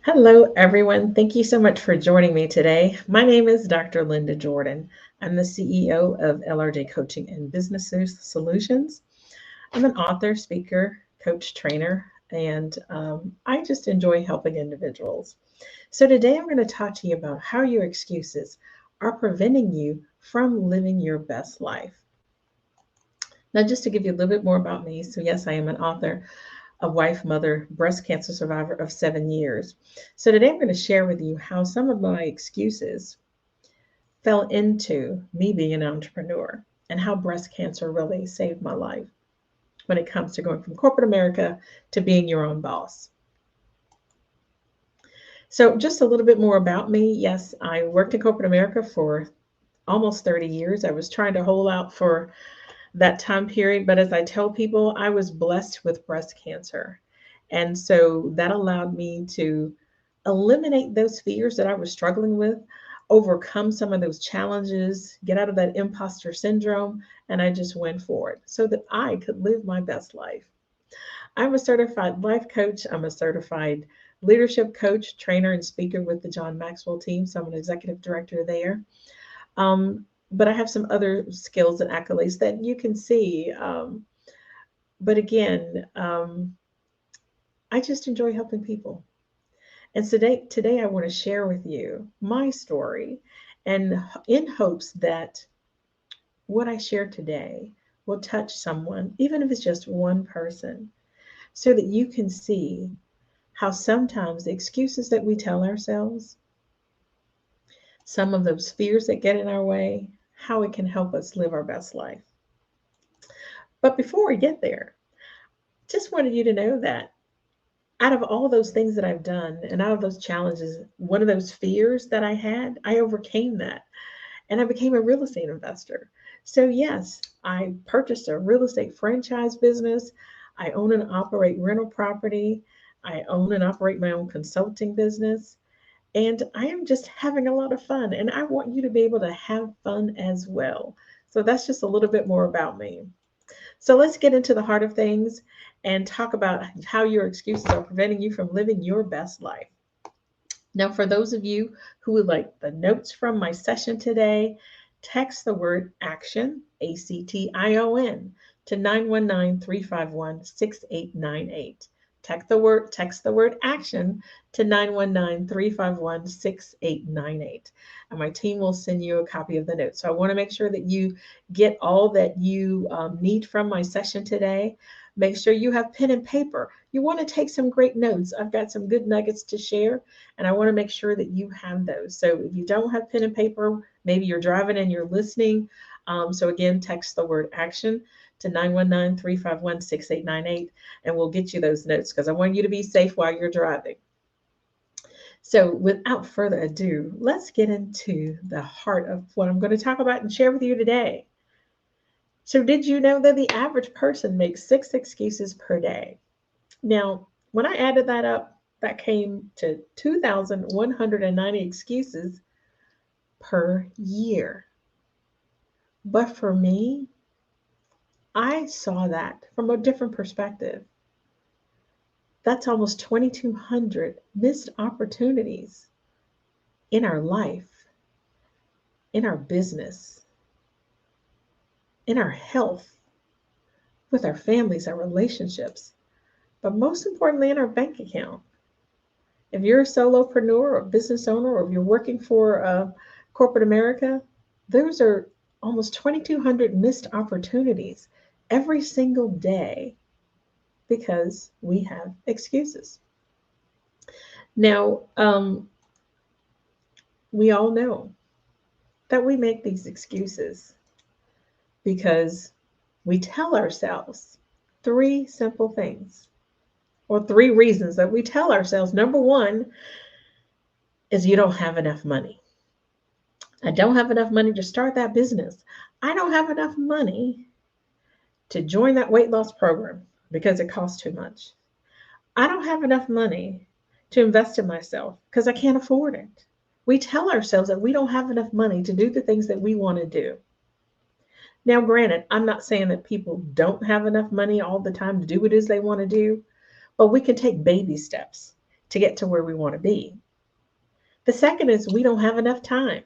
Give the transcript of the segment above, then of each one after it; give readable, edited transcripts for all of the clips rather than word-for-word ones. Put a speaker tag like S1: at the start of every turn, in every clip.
S1: Hello, everyone. Thank you so much for joining me today. My name is Dr. Linda Jordan. I'm the CEO of LRJ Coaching and Business Solutions. I'm an author, speaker, coach, trainer, and I just enjoy helping individuals. So, today I'm going to talk to you about how your excuses are preventing you from living your best life. Now, just to give you a little bit more about me, so yes, I am an author, a wife, mother, breast cancer survivor of 7 years. So today I'm going to share with you how some of my excuses fell into me being an entrepreneur and how breast cancer really saved my life when it comes to going from corporate America to being your own boss. So just a little bit more about me. Yes, I worked in corporate America for almost 30 years. I was trying to hold out for that time period. But as I tell people, I was blessed with breast cancer. And so that allowed me to eliminate those fears that I was struggling with, overcome some of those challenges, get out of that imposter syndrome, and I just went for it so that I could live my best life. I'm a certified life coach. I'm a certified leadership coach, trainer, and speaker with the John Maxwell team. So I'm an executive director there. But I have some other skills and accolades that you can see. But again, I just enjoy helping people. And today I want to share with you my story, and in hopes that what I share today will touch someone, even if it's just one person, so that you can see how sometimes the excuses that we tell ourselves, some of those fears that get in our way, how it can help us live our best life. But before we get there, just wanted you to know that out of all those things that I've done and out of those challenges, one of those fears that I had, I overcame that and I became a real estate investor. So, yes, I purchased a real estate franchise business. I own and operate rental property. I own and operate my own consulting business. And I am just having a lot of fun. And I want you to be able to have fun as well. So, that's just a little bit more about me. So let's get into the heart of things and talk about how your excuses are preventing you from living your best life. Now, for those of you who would like the notes from my session today, text the word action, ACTION, to 919-351-6898. Text the word action to 919-351-6898. And my team will send you a copy of the notes. So I want to make sure that you get all that you need from my session today. Make sure you have pen and paper. You want to take some great notes. I've got some good nuggets to share, and I want to make sure that you have those. So if you don't have pen and paper, maybe you're driving and you're listening. So again, text the word action to 919-351-6898, and we'll get you those notes because I want you to be safe while you're driving. So without further ado, let's get into the heart of what I'm going to talk about and share with you today. So did you know that the average person makes 6 excuses per day? Now, when I added that up, that came to 2,190 excuses per year. But for me, I saw that from a different perspective. That's almost 2,200 missed opportunities in our life, in our business, in our health, with our families, our relationships, but most importantly, in our bank account. If you're a solopreneur or a business owner, or if you're working for corporate America, those are almost 2,200 missed opportunities every single day because we have excuses. Now, we all know that we make these excuses because we tell ourselves three simple things, or three reasons that we tell ourselves. Number one is you don't have enough money. I don't have enough money to start that business. I don't have enough money to join that weight loss program because it costs too much. I don't have enough money to invest in myself because I can't afford it. We tell ourselves that we don't have enough money to do the things that we want to do. Now, granted, I'm not saying that people don't have enough money all the time to do what it is they want to do, but we can take baby steps to get to where we want to be. The second is we don't have enough time.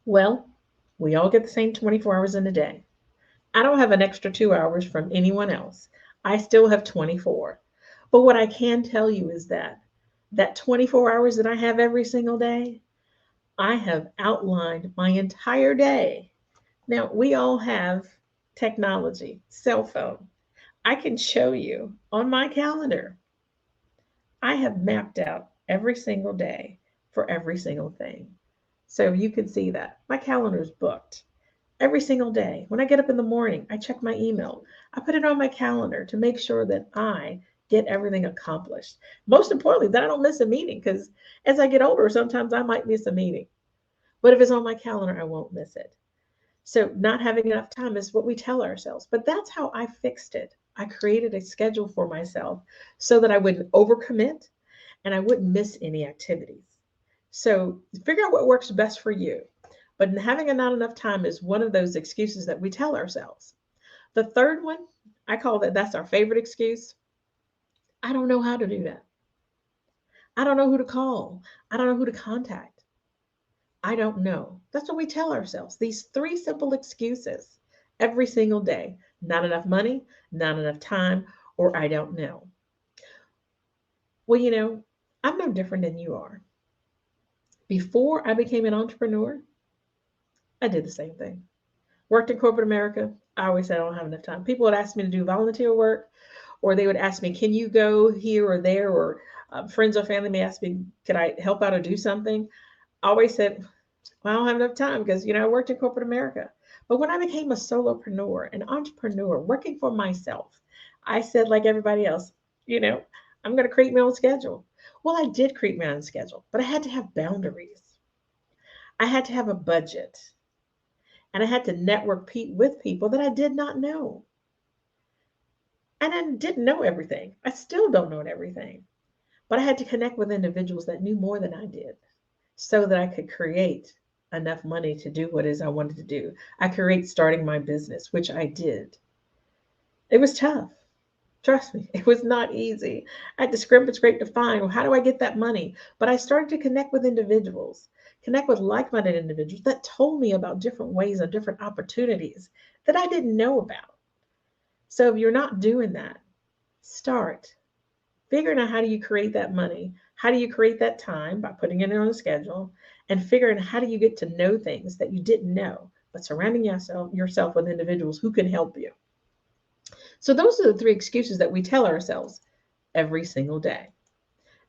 S1: Well, we all get the same 24 hours in a day. I don't have an extra 2 hours from anyone else. I still have 24. But what I can tell you is that 24 hours that I have every single day, I have outlined my entire day. Now, we all have technology, cell phone. I can show you on my calendar. I have mapped out every single day for every single thing. So you can see that my calendar is booked every single day. When I get up in the morning, I check my email. I put it on my calendar to make sure that I get everything accomplished. Most importantly, that I don't miss a meeting, because as I get older, sometimes I might miss a meeting. But if it's on my calendar, I won't miss it. So not having enough time is what we tell ourselves. But that's how I fixed it. I created a schedule for myself so that I wouldn't overcommit and I wouldn't miss any activities. So figure out what works best for you. But having not enough time is one of those excuses that we tell ourselves. The third one, I call that's our favorite excuse. I don't know how to do that. I don't know who to call. I don't know who to contact. I don't know. That's what we tell ourselves. These three simple excuses every single day. Not enough money, not enough time, or I don't know. Well, I'm no different than you are. Before I became an entrepreneur, I did the same thing. Worked in corporate America. I always said I don't have enough time. People would ask me to do volunteer work, or they would ask me, can you go here or there? Or friends or family may ask me, could I help out or do something? I always said, well, I don't have enough time because, I worked in corporate America. But when I became a solopreneur, an entrepreneur, working for myself, I said, like everybody else, I'm going to create my own schedule. Well, I did create my own schedule, but I had to have boundaries. I had to have a budget. And I had to network with people that I did not know. And I didn't know everything. I still don't know everything. But I had to connect with individuals that knew more than I did so that I could create enough money to do what it is I wanted to do. I create starting my business, which I did. It was tough. Trust me, it was not easy. I had to scrape to find, well, how do I get that money? But I started to connect with individuals, connect with like-minded individuals that told me about different ways and different opportunities that I didn't know about. So if you're not doing that, start figuring out how do you create that money? How do you create that time by putting it on a schedule and figuring out how do you get to know things that you didn't know, but surrounding yourself with individuals who can help you. So those are the three excuses that we tell ourselves every single day.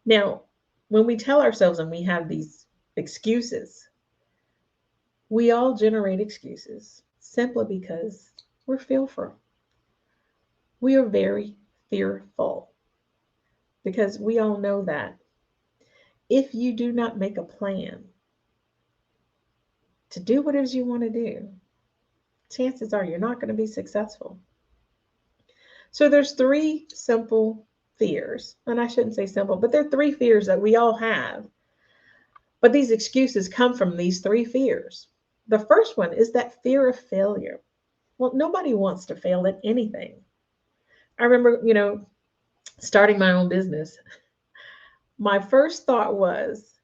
S1: Now, when we tell ourselves and we have these excuses, we all generate excuses simply because we're fearful. We are very fearful because we all know that if you do not make a plan to do what it is you want to do, chances are you're not going to be successful. So there's three simple fears, and I shouldn't say simple, but there are three fears that we all have. But these excuses come from these three fears. The first one is that fear of failure. Well, nobody wants to fail at anything. I remember, starting my own business. My first thought was,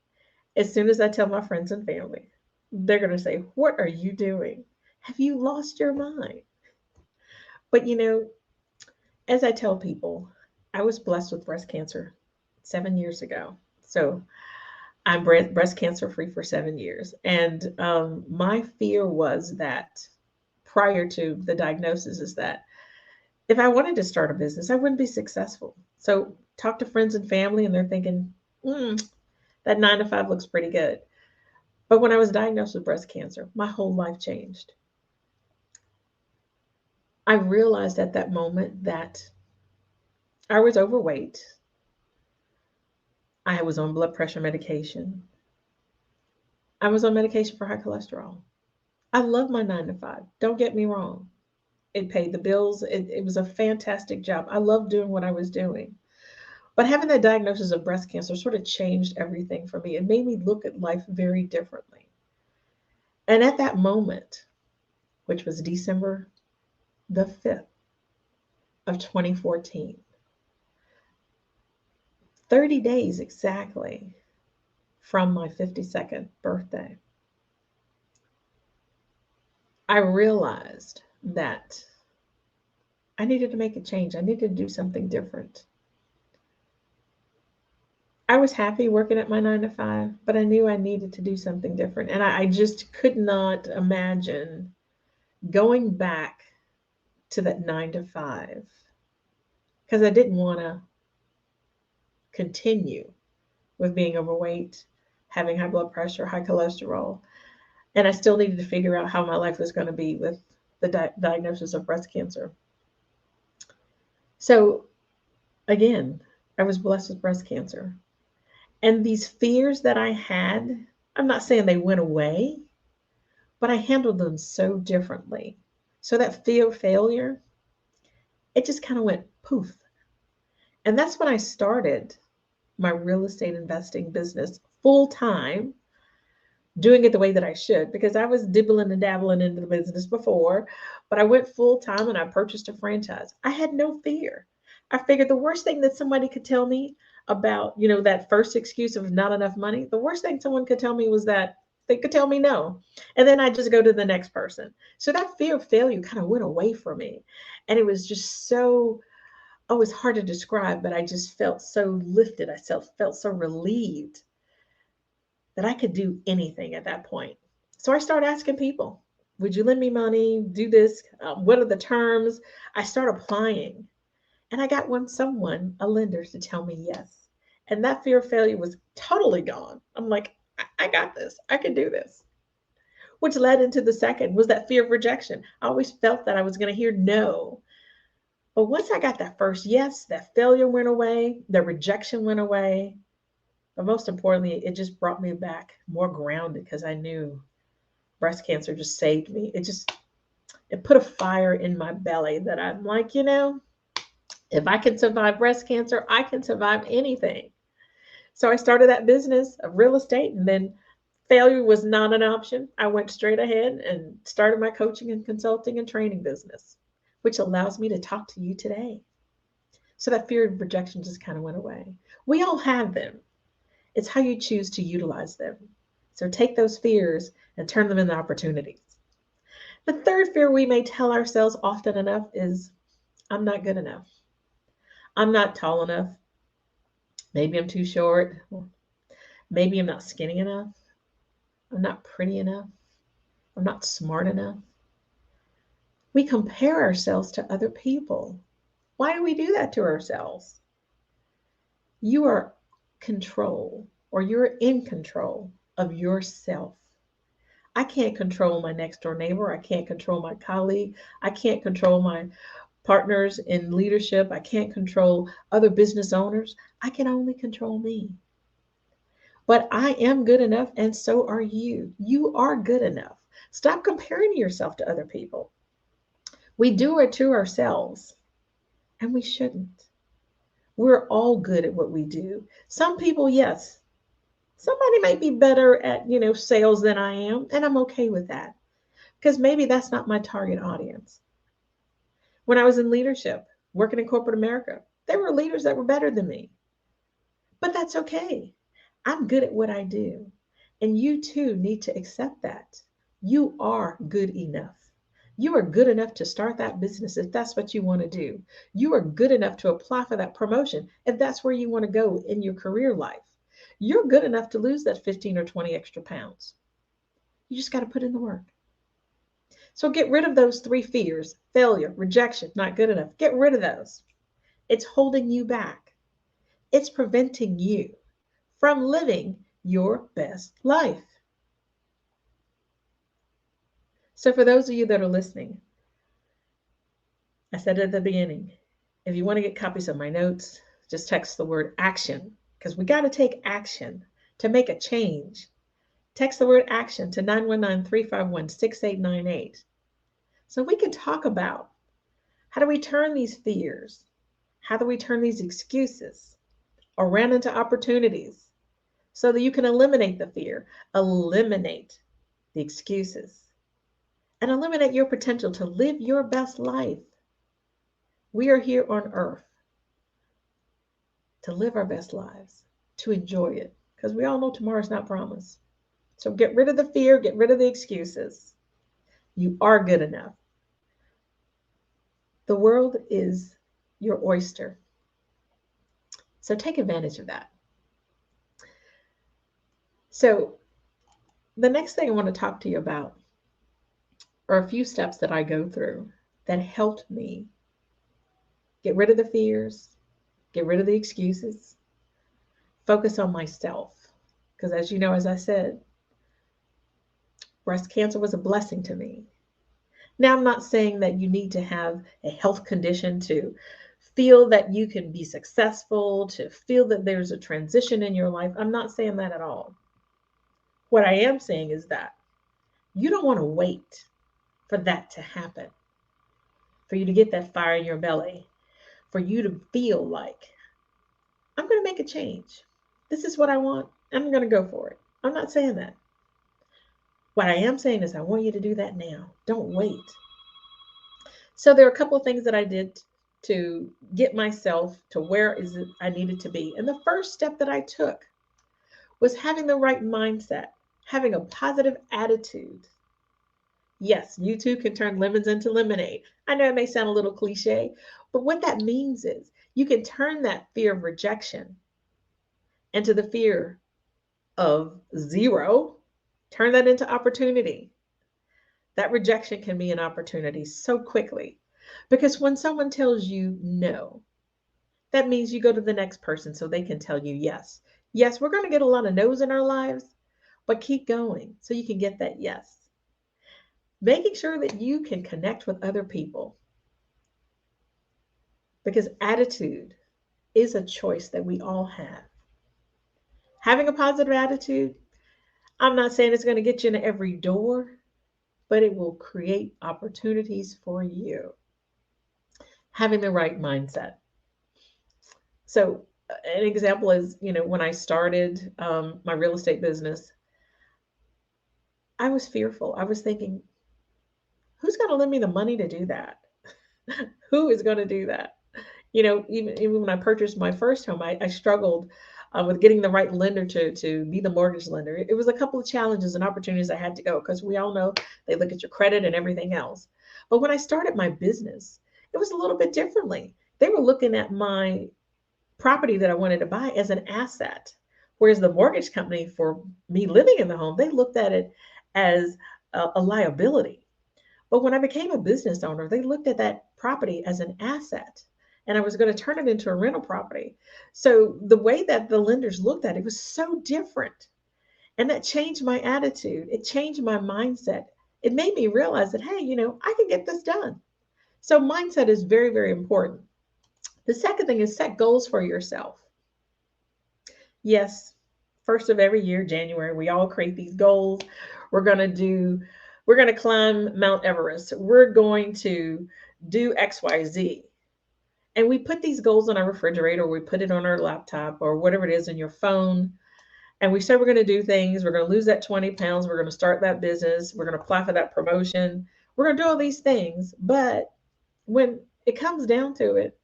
S1: as soon as I tell my friends and family, they're going to say, what are you doing? Have you lost your mind? But, as I tell people, I was blessed with breast cancer 7 years ago. So I'm breast cancer free for 7 years. And my fear was that prior to the diagnosis is that if I wanted to start a business, I wouldn't be successful. So talk to friends and family and they're thinking, that 9 to 5 looks pretty good. But when I was diagnosed with breast cancer, my whole life changed. I realized at that moment that I was overweight. I was on blood pressure medication. I was on medication for high cholesterol. I love my 9 to 5. Don't get me wrong. It paid the bills. It was a fantastic job. I loved doing what I was doing. But having that diagnosis of breast cancer sort of changed everything for me. It made me look at life very differently. And at that moment, which was December the 5th of 2014, 30 days exactly from my 52nd birthday, I realized that I needed to make a change. I needed to do something different. I was happy working at my 9 to 5, but I knew I needed to do something different. And I just could not imagine going back to that 9 to 5 because I didn't want to continue with being overweight, having high blood pressure, high cholesterol. And I still needed to figure out how my life was going to be with the diagnosis of breast cancer. So, again, I was blessed with breast cancer. And these fears that I had, I'm not saying they went away, but I handled them so differently. So that fear of failure, it just kind of went poof. And that's when I started my real estate investing business full time, doing it the way that I should, because I was dibbling and dabbling into the business before, but I went full time and I purchased a franchise. I had no fear. I figured the worst thing that somebody could tell me about, that first excuse of not enough money, the worst thing someone could tell me was that they could tell me no. And then I just go to the next person. So that fear of failure kind of went away from me. And it was just so, oh, it's hard to describe, but I just felt so lifted. I felt so relieved that I could do anything at that point. So I started asking people, would you lend me money? Do this? What are the terms? I started applying. And I got a lender to tell me yes. And that fear of failure was totally gone. I'm like, I got this. I can do this. Which led into the second was that fear of rejection. I always felt that I was going to hear no. But once I got that first yes, that failure went away, the rejection went away. But most importantly, it just brought me back more grounded because I knew breast cancer just saved me. It put a fire in my belly that I'm like, if I can survive breast cancer, I can survive anything. So I started that business of real estate, and then failure was not an option. I went straight ahead and started my coaching and consulting and training business, which allows me to talk to you today. So that fear of rejection just kind of went away. We all have them. It's how you choose to utilize them. So take those fears and turn them into opportunities. The third fear we may tell ourselves often enough is, I'm not good enough. I'm not tall enough. Maybe I'm too short. Maybe I'm not skinny enough. I'm not pretty enough. I'm not smart enough. We compare ourselves to other people. Why do we do that to ourselves? You are you're in control of yourself. I can't control my next door neighbor. I can't control my colleague. I can't control my partners in leadership. I can't control other business owners. I can only control me. But I am good enough, and so are you. You are good enough. Stop comparing yourself to other people. We do it to ourselves, and we shouldn't. We're all good at what we do. Some people, yes, somebody might be better at, sales than I am, and I'm okay with that because maybe that's not my target audience. When I was in leadership, working in corporate America, there were leaders that were better than me, but that's okay. I'm good at what I do, and you too need to accept that. You are good enough. You are good enough to start that business if that's what you want to do. You are good enough to apply for that promotion if that's where you want to go in your career life. You're good enough to lose that 15 or 20 extra pounds. You just got to put in the work. So get rid of those 3 fears: failure, rejection, not good enough. Get rid of those. It's holding you back. It's preventing you from living your best life. So for those of you that are listening, I said at the beginning, if you want to get copies of my notes, just text the word action, because we got to take action to make a change. Text the word action to 919-351-6898. So we can talk about how do we turn these fears, how do we turn these excuses around into opportunities so that you can eliminate the fear, eliminate the excuses, and eliminate your potential to live your best life. We are here on earth to live our best lives, to enjoy it, because we all know tomorrow's not promised. So get rid of the fear, get rid of the excuses. You are good enough. The world is your oyster. So take advantage of that. So, the next thing I want to talk to you about are a few steps that I go through that helped me get rid of the fears, get rid of the excuses, focus on myself. Because, as you know, as I said, breast cancer was a blessing to me. Now, I'm not saying that you need to have a health condition to feel that you can be successful, to feel that there's a transition in your life. I'm not saying that at all. What I am saying is that you don't want to wait for that to happen, for you to get that fire in your belly, for you to feel like, I'm going to make a change. This is what I want. I'm going to go for it. I'm not saying that. What I am saying is I want you to do that now. Don't wait. So there are a couple of things that I did to get myself to where is it I needed to be. And the first step that I took was having the right mindset, having a positive attitude. Yes, you too can turn lemons into lemonade. I know it may sound a little cliche, but what that means is you can turn that fear of rejection into the fear of zero, turn that into opportunity. That rejection can be an opportunity so quickly because when someone tells you no, that means you go to the next person so they can tell you yes. Yes, we're going to get a lot of no's in our lives, but keep going so you can get that yes. Making sure that you can connect with other people because attitude is a choice that we all have. Having a positive attitude, I'm not saying it's going to get you in every door, but it will create opportunities for you. Having the right mindset. So, an example is, when I started my real estate business, I was fearful. I was thinking, who's going to lend me the money to do that? Who is going to do that? Even when I purchased my first home, I struggled with getting the right lender to be the mortgage lender. It was a couple of challenges and opportunities I had to go because we all know they look at your credit and everything else. But when I started my business, it was a little bit differently. They were looking at my property that I wanted to buy as an asset, whereas the mortgage company for me living in the home, they looked at it as a liability. But when I became a business owner, they looked at that property as an asset and I was going to turn it into a rental property. So the way that the lenders looked at it was so different. And that changed my attitude. It changed my mindset. It made me realize that, hey, I can get this done. So mindset is very, very important. The second thing is set goals for yourself. Yes, first of every year, January, we all create these goals. We're going to climb Mount Everest. We're going to do XYZ. And we put these goals on our refrigerator, or we put it on our laptop or whatever it is in your phone. And we say we're going to do things. We're going to lose that 20 pounds. We're going to start that business. We're going to apply for that promotion. We're going to do all these things. But when it comes down to it,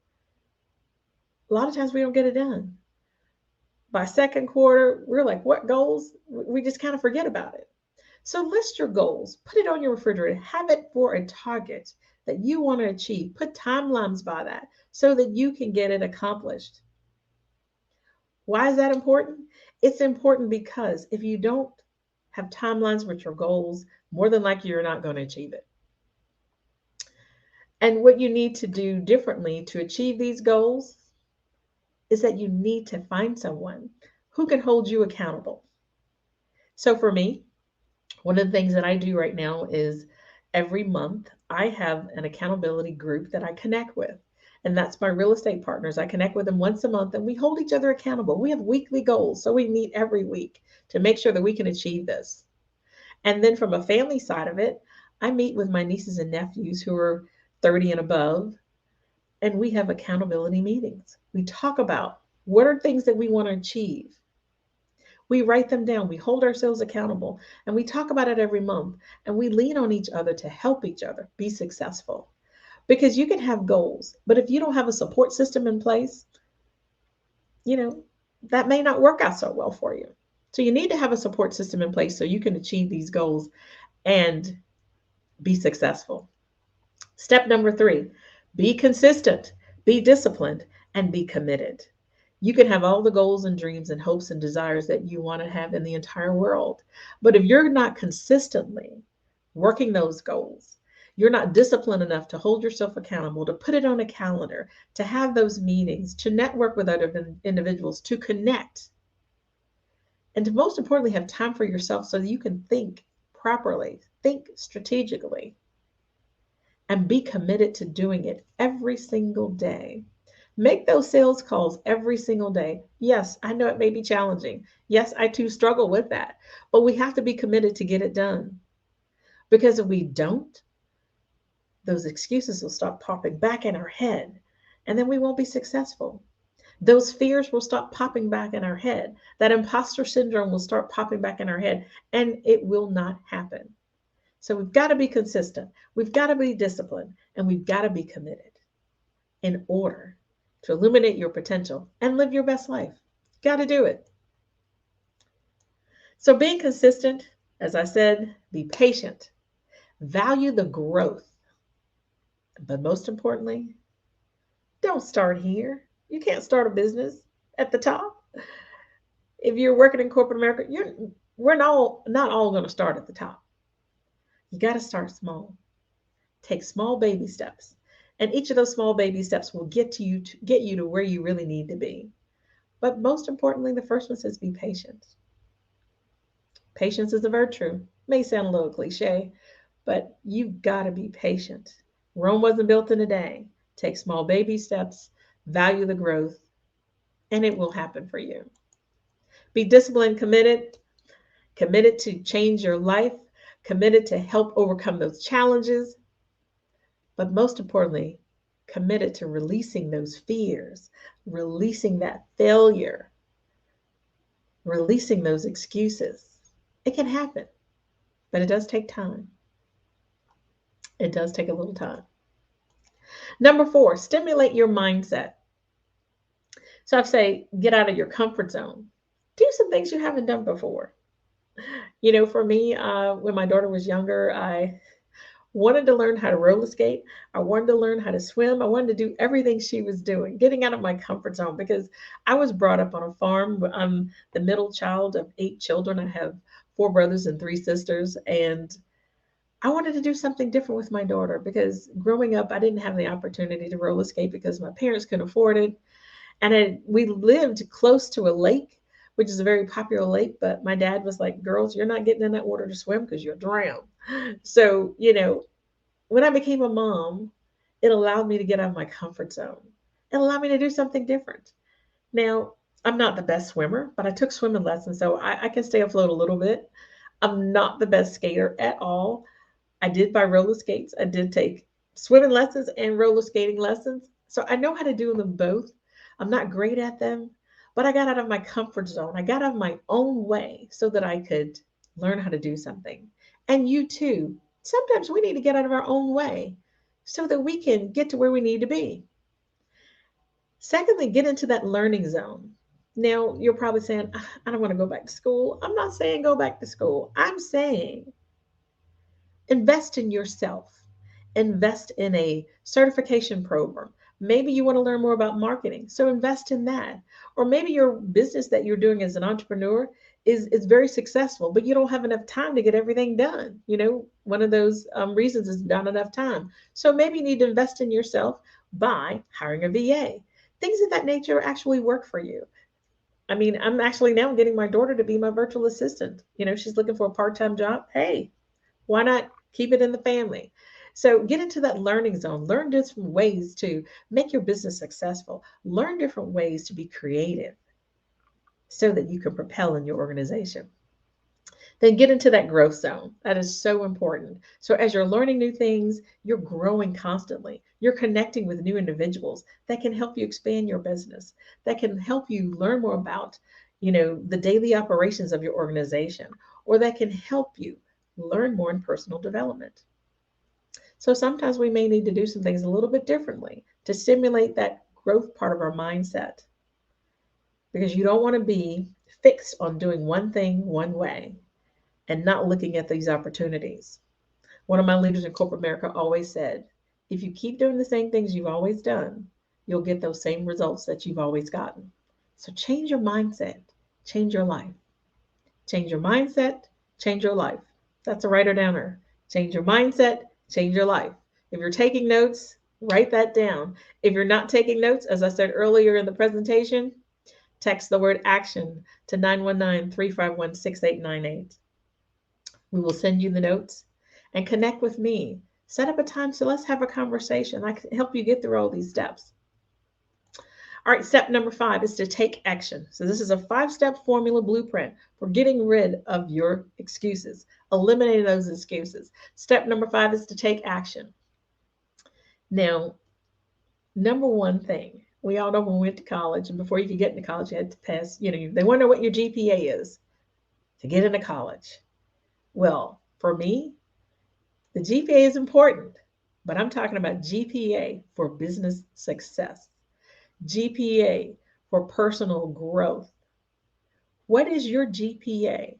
S1: a lot of times we don't get it done. By second quarter, we're like, what goals? We just kind of forget about it. So list your goals, put it on your refrigerator, have it for a target that you want to achieve. Put timelines by that so that you can get it accomplished. Why is that important? It's important because if you don't have timelines with your goals, more than likely you're not going to achieve it. And what you need to do differently to achieve these goals is that you need to find someone who can hold you accountable. So for me, one of the things that I do right now is every month I have an accountability group that I connect with. And that's my real estate partners. I connect with them once a month and we hold each other accountable. We have weekly goals. So we meet every week to make sure that we can achieve this. And then from a family side of it, I meet with my nieces and nephews who are 30 and above, and we have accountability meetings. We talk about what are things that we want to achieve. We write them down, we hold ourselves accountable, and we talk about it every month. And we lean on each other to help each other be successful. Because you can have goals, but if you don't have a support system in place, you know, that may not work out so well for you. So you need to have a support system in place so you can achieve these goals and be successful. Step number three, be consistent, be disciplined, and be committed. You can have all the goals and dreams and hopes and desires that you want to have in the entire world. But if you're not consistently working those goals, you're not disciplined enough to hold yourself accountable, to put it on a calendar, to have those meetings, to network with other individuals, to connect, and to most importantly, have time for yourself so that you can think properly, think strategically, and be committed to doing it every single day. Make those sales calls every single day. Yes, I know it may be challenging. Yes, I too struggle with that. But we have to be committed to get it done. Because if we don't, those excuses will start popping back in our head. And then we won't be successful. Those fears will start popping back in our head. That imposter syndrome will start popping back in our head. And it will not happen. So we've got to be consistent. We've got to be disciplined. And we've got to be committed in order to illuminate your potential and live your best life. Got to do it. So, being consistent, as I said, be patient, value the growth, but most importantly, don't start here. You can't start a business at the top. If you're working in corporate America, we're not all going to start at the top. You got to start small. Take small baby steps. And each of those small baby steps will get you to where you really need to be. But most importantly, the first one says be patient. Patience is a virtue. May sound a little cliche, but you've got to be patient. Rome wasn't built in a day. Take small baby steps, value the growth, and it will happen for you. Be disciplined, committed to change your life, committed to help overcome those challenges, but most importantly, committed to releasing those fears, releasing that failure, releasing those excuses. It can happen, but it does take time. It does take a little time. Number four, stimulate your mindset. So I say, get out of your comfort zone. Do some things you haven't done before. For me, when my daughter was younger, I wanted to learn how to roller skate. I wanted to learn how to swim. I wanted to do everything she was doing, getting out of my comfort zone because I was brought up on a farm. I'm the middle child of 8 children. I have 4 brothers and 3 sisters. And I wanted to do something different with my daughter because growing up, I didn't have the opportunity to roller skate because my parents couldn't afford it. And we lived close to a lake, which is a very popular lake. But my dad was like, girls, you're not getting in that water to swim because you'll drown. So, when I became a mom, it allowed me to get out of my comfort zone. It allowed me to do something different. Now, I'm not the best swimmer, but I took swimming lessons, so I can stay afloat a little bit. I'm not the best skater at all. I did buy roller skates. I did take swimming lessons and roller skating lessons. So I know how to do them both. I'm not great at them, but I got out of my comfort zone. I got out of my own way so that I could learn how to do something. And you too. Sometimes we need to get out of our own way so that we can get to where we need to be. Secondly, get into that learning zone. Now, you're probably saying, I don't want to go back to school. I'm not saying go back to school. I'm saying invest in yourself. Invest in a certification program. Maybe you want to learn more about marketing, so invest in that. Or maybe your business that you're doing as an entrepreneur is very successful, but you don't have enough time to get everything done. One of those reasons is not enough time. So maybe you need to invest in yourself by hiring a VA. Things of that nature actually work for you. I mean, I'm actually now getting my daughter to be my virtual assistant. She's looking for a part-time job. Hey, why not keep it in the family? So get into that learning zone. Learn different ways to make your business successful. Learn different ways to be creative so that you can propel in your organization. Then get into that growth zone. That is so important. So as you're learning new things, you're growing constantly. You're connecting with new individuals that can help you expand your business, that can help you learn more about, the daily operations of your organization, or that can help you learn more in personal development. So sometimes we may need to do some things a little bit differently to stimulate that growth part of our mindset. because you don't want to be fixed on doing one thing one way and not looking at these opportunities. One of my leaders in corporate America always said, if you keep doing the same things you've always done, you'll get those same results that you've always gotten. So change your mindset, change your life. Change your mindset, change your life. That's a writer downer. Change your mindset, change your life. If you're taking notes, write that down. If you're not taking notes, as I said earlier in the presentation, text the word action to 919-351-6898. We will send you the notes and connect with me. Set up a time so let's have a conversation. I can help you get through all these steps. All right, step number 5 is to take action. So this is a 5-step formula blueprint for getting rid of your excuses, eliminating those excuses. Step number 5 is to take action. Now, number one thing, we all know when we went to college, and before you could get into college, you had to pass, they want to know what your GPA is to get into college. Well, for me, the GPA is important, but I'm talking about GPA for business success, GPA for personal growth. What is your GPA?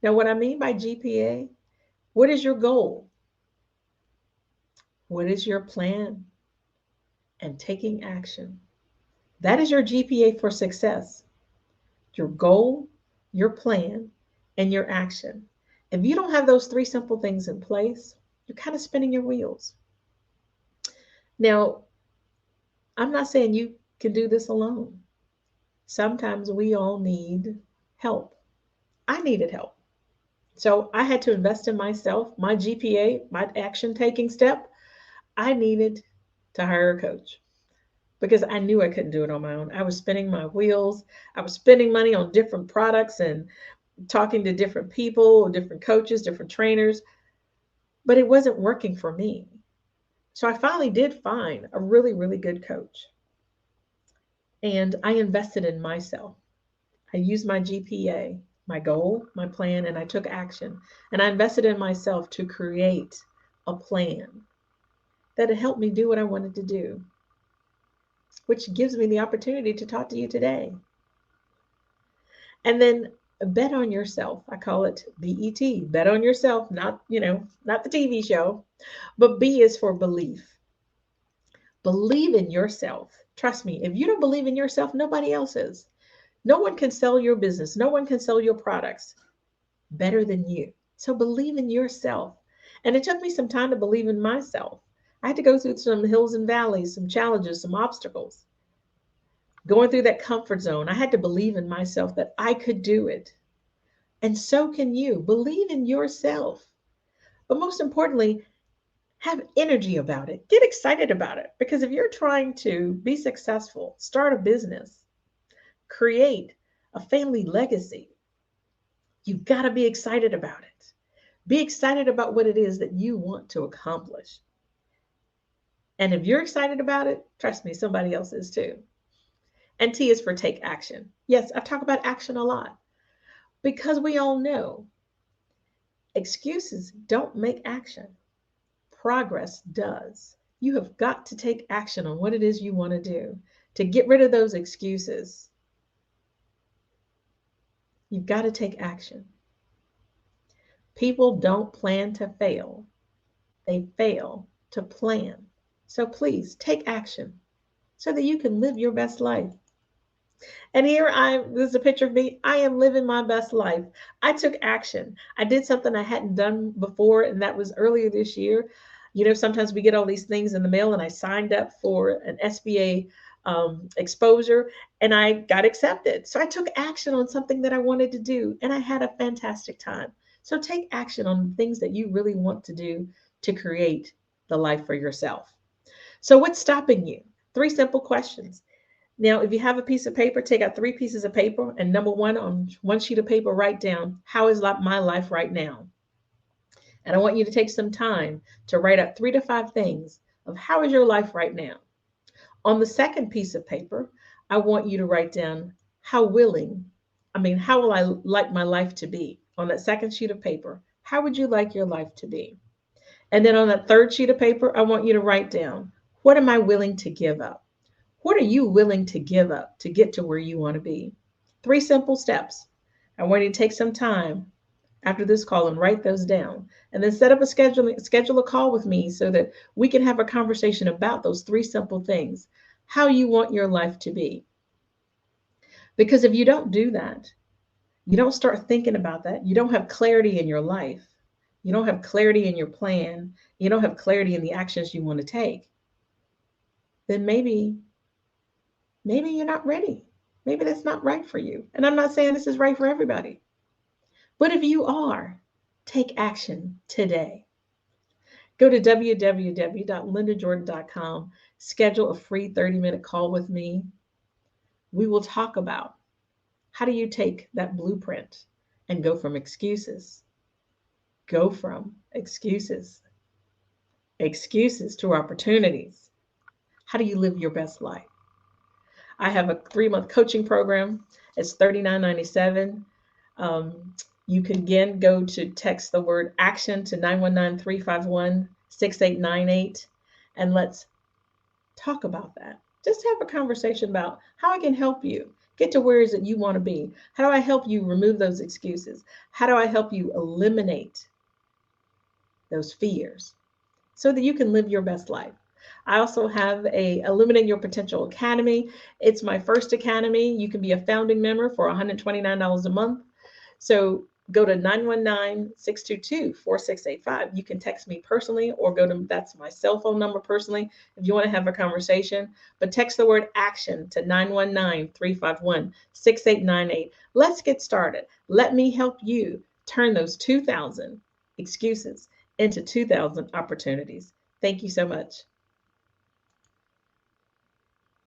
S1: Now, what I mean by GPA, what is your goal? What is your plan? And taking action. That is your GPA for success. Your goal, your plan, and your action. If you don't have those 3 simple things in place, you're kind of spinning your wheels. Now, I'm not saying you can do this alone. Sometimes we all need help. I needed help. So I had to invest in myself, my GPA, my action taking step. I needed to hire a coach because I knew I couldn't do it on my own. I was spinning my wheels. I was spending money on different products and talking to different people, different coaches, different trainers, but it wasn't working for me. So I finally did find a really, really good coach. And I invested in myself. I used my GPA, my goal, my plan, and I took action. And I invested in myself to create a plan that had helped me do what I wanted to do, which gives me the opportunity to talk to you today. And then bet on yourself. I call it BET, bet on yourself, not the TV show, but B is for belief. Believe in yourself. Trust me, if you don't believe in yourself, nobody else is. No one can sell your business. No one can sell your products better than you. So believe in yourself. And it took me some time to believe in myself. I had to go through some hills and valleys, some challenges, some obstacles. Going through that comfort zone, I had to believe in myself that I could do it. And so can you. Believe in yourself. But most importantly, have energy about it. Get excited about it. Because if you're trying to be successful, start a business, create a family legacy, you've got to be excited about it. Be excited about what it is that you want to accomplish. And if you're excited about it, trust me, somebody else is too. And T is for take action. Yes, I talk about action a lot because we all know excuses don't make action. Progress does. You have got to take action on what it is you want to do to get rid of those excuses. You've got to take action. People don't plan to fail. They fail to plan. So please take action so that you can live your best life. And here this is a picture of me. I am living my best life. I took action. I did something I hadn't done before, and that was earlier this year. Sometimes we get all these things in the mail, and I signed up for an SBA exposure, and I got accepted. So I took action on something that I wanted to do, and I had a fantastic time. So take action on things that you really want to do to create the life for yourself. So what's stopping you? 3 simple questions. Now, if you have a piece of paper, take out 3 pieces of paper, and number 1 on 1 sheet of paper, write down, how is my life right now? And I want you to take some time to write out 3 to 5 things of how is your life right now. On the second piece of paper, I want you to write down how will I like my life to be? On that second sheet of paper, how would you like your life to be? And then on that third sheet of paper, I want you to write down, what am I willing to give up? What are you willing to give up to get to where you want to be? 3 simple steps. I want you to take some time after this call and write those down. And then set up schedule a call with me so that we can have a conversation about those 3 simple things. How you want your life to be. Because if you don't do that, you don't start thinking about that, you don't have clarity in your life, you don't have clarity in your plan, you don't have clarity in the actions you want to take, then maybe you're not ready. Maybe that's not right for you. And I'm not saying this is right for everybody. But if you are, take action today. Go to www.lindajordan.com, schedule a free 30-minute call with me. We will talk about how do you take that blueprint and go from excuses to opportunities. How do you live your best life? I have a 3-month coaching program. It's $39.97. Um, you can again go to text the word action to 919-351-6898, and let's talk about that. Just have a conversation about how I can help you get to where is it you want to be. How do I help you remove those excuses? How do I help you eliminate those fears so that you can live your best life? I also have a Eliminate Your Potential Academy. It's my first academy. You can be a founding member for $129 a month. So go to 919-622-4685. You can text me personally or that's my cell phone number personally if you want to have a conversation. But text the word action to 919-351-6898. Let's get started. Let me help you turn those 2,000 excuses into 2,000 opportunities. Thank you so much.